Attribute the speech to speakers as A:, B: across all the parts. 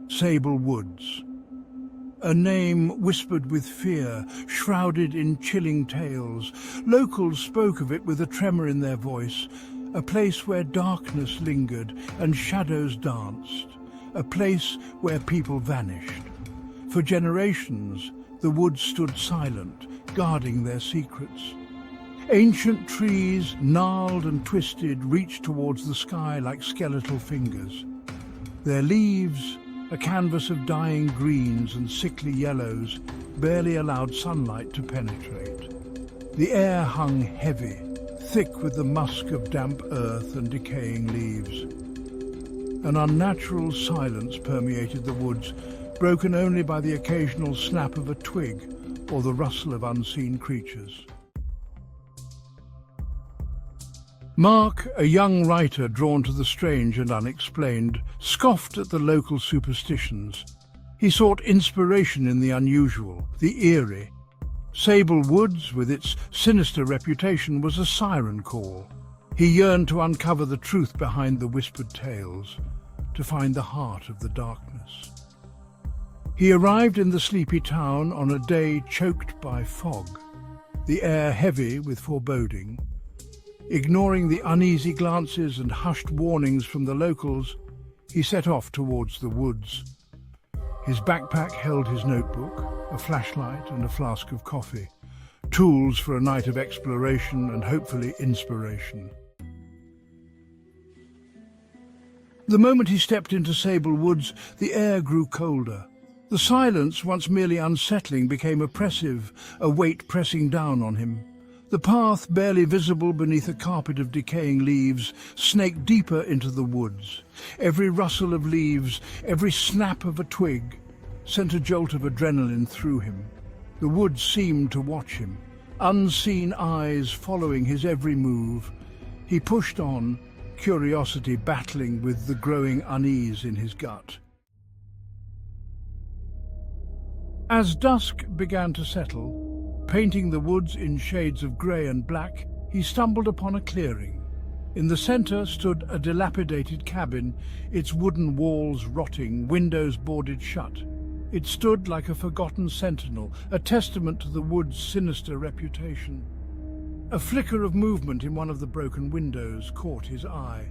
A: Sable Woods. A name whispered with fear, shrouded in chilling tales. Locals spoke of it with a tremor in their voice. A place where darkness lingered and shadows danced. A place where people vanished. For generations, the woods stood silent, guarding their secrets. Ancient trees, gnarled and twisted, reached towards the sky like skeletal fingers. Their leaves, a canvas of dying greens and sickly yellows, barely allowed sunlight to penetrate. The air hung heavy, thick with the musk of damp earth and decaying leaves. An unnatural silence permeated the woods, broken only by the occasional snap of a twig or the rustle of unseen creatures. Mark, a young writer drawn to the strange and unexplained, scoffed at the local superstitions. He sought inspiration in the unusual, the eerie. Sable Woods, with its sinister reputation, was a siren call. He yearned to uncover the truth behind the whispered tales, to find the heart of the darkness. He arrived in the sleepy town on a day choked by fog, the air heavy with foreboding. Ignoring the uneasy glances and hushed warnings from the locals, he set off towards the woods. His backpack held his notebook, a flashlight and a flask of coffee, tools for a night of exploration and hopefully inspiration. The moment he stepped into Sable Woods, the air grew colder. The silence, once merely unsettling, became oppressive, a weight pressing down on him. The path, barely visible beneath a carpet of decaying leaves, snaked deeper into the woods. Every rustle of leaves, every snap of a twig, sent a jolt of adrenaline through him. The woods seemed to watch him, unseen eyes following his every move. He pushed on, curiosity battling with the growing unease in his gut. As dusk began to settle, painting the woods in shades of grey and black, he stumbled upon a clearing. In the centre stood a dilapidated cabin, its wooden walls rotting, windows boarded shut. It stood like a forgotten sentinel, a testament to the wood's sinister reputation. A flicker of movement in one of the broken windows caught his eye.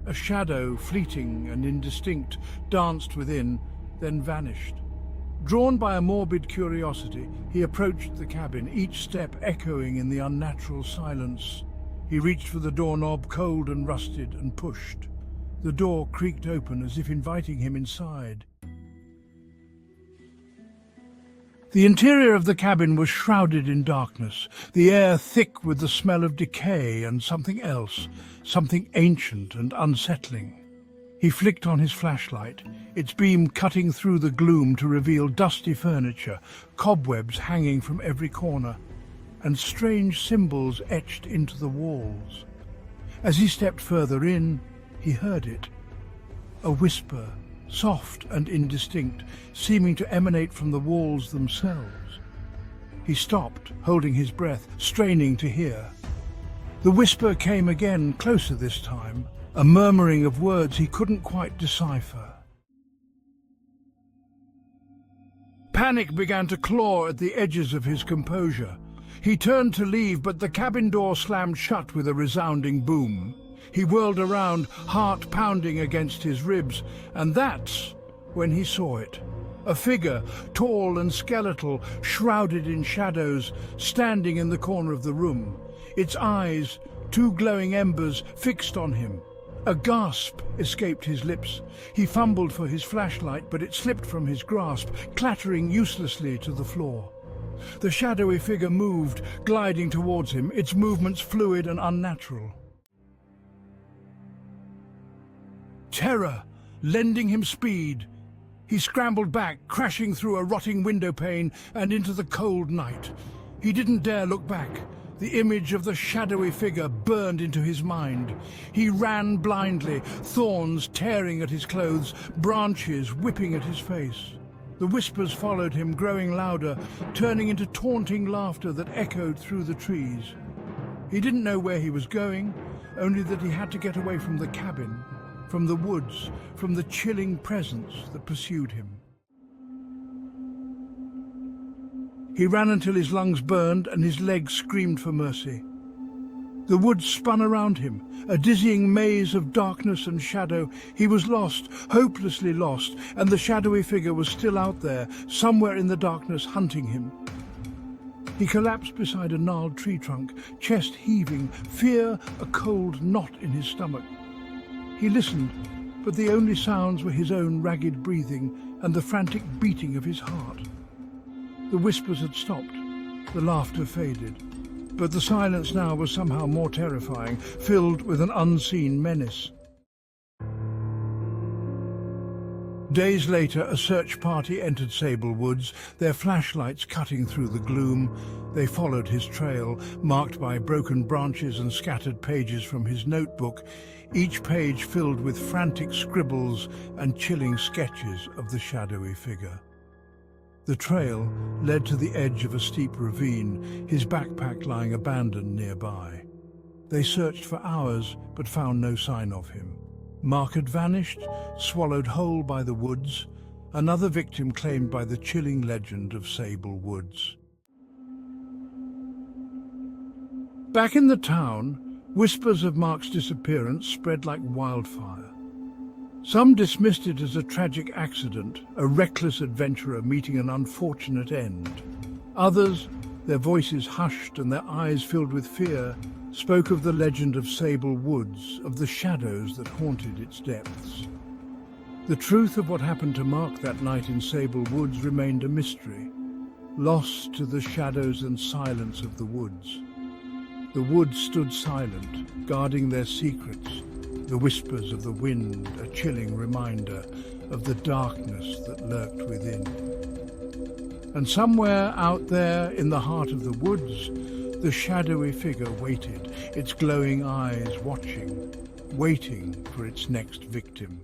A: A shadow, fleeting and indistinct, danced within, then vanished. Drawn by a morbid curiosity, he approached the cabin, each step echoing in the unnatural silence. He reached for the doorknob, cold and rusted, and pushed. The door creaked open as if inviting him inside. The interior of the cabin was shrouded in darkness, the air thick with the smell of decay and something else, something ancient and unsettling. He flicked on his flashlight, its beam cutting through the gloom to reveal dusty furniture, cobwebs hanging from every corner, and strange symbols etched into the walls. As he stepped further in, he heard it. A whisper, soft and indistinct, seeming to emanate from the walls themselves. He stopped, holding his breath, straining to hear. The whisper came again, closer this time, a murmuring of words he couldn't quite decipher. Panic began to claw at the edges of his composure. He turned to leave, but the cabin door slammed shut with a resounding boom. He whirled around, heart pounding against his ribs, and that's when he saw it. A figure, tall and skeletal, shrouded in shadows, standing in the corner of the room. Its eyes, two glowing embers, fixed on him. A gasp escaped his lips. He fumbled for his flashlight, but it slipped from his grasp, clattering uselessly to the floor. The shadowy figure moved, gliding towards him, its movements fluid and unnatural. Terror, lending him speed. He scrambled back, crashing through a rotting window pane and into the cold night. He didn't dare look back. The image of the shadowy figure burned into his mind. He ran blindly, thorns tearing at his clothes, branches whipping at his face. The whispers followed him, growing louder, turning into taunting laughter that echoed through the trees. He didn't know where he was going, only that he had to get away from the cabin. from the woods, from the chilling presence that pursued him. He ran until his lungs burned and his legs screamed for mercy. The woods spun around him, a dizzying maze of darkness and shadow. He was lost, hopelessly lost, and the shadowy figure was still out there, somewhere in the darkness, hunting him. He collapsed beside a gnarled tree trunk, chest heaving, fear a cold knot in his stomach. He listened, but the only sounds were his own ragged breathing and the frantic beating of his heart. The whispers had stopped, the laughter faded, but the silence now was somehow more terrifying, filled with an unseen menace. Days later, a search party entered Sable Woods, their flashlights cutting through the gloom. They followed his trail, marked by broken branches and scattered pages from his notebook, each page filled with frantic scribbles and chilling sketches of the shadowy figure. The trail led to the edge of a steep ravine, his backpack lying abandoned nearby. They searched for hours, but found no sign of him. Mark had vanished, swallowed whole by the woods, another victim claimed by the chilling legend of Sable Woods. Back in the town, whispers of Mark's disappearance spread like wildfire. Some dismissed it as a tragic accident, a reckless adventurer meeting an unfortunate end. Others, their voices hushed and their eyes filled with fear, spoke of the legend of Sable Woods, of the shadows that haunted its depths. The truth of what happened to Mark that night in Sable Woods remained a mystery, lost to the shadows and silence of the woods. The woods stood silent, guarding their secrets, the whispers of the wind, a chilling reminder of the darkness that lurked within. And somewhere out there in the heart of the woods, the shadowy figure waited, its glowing eyes watching, waiting for its next victim.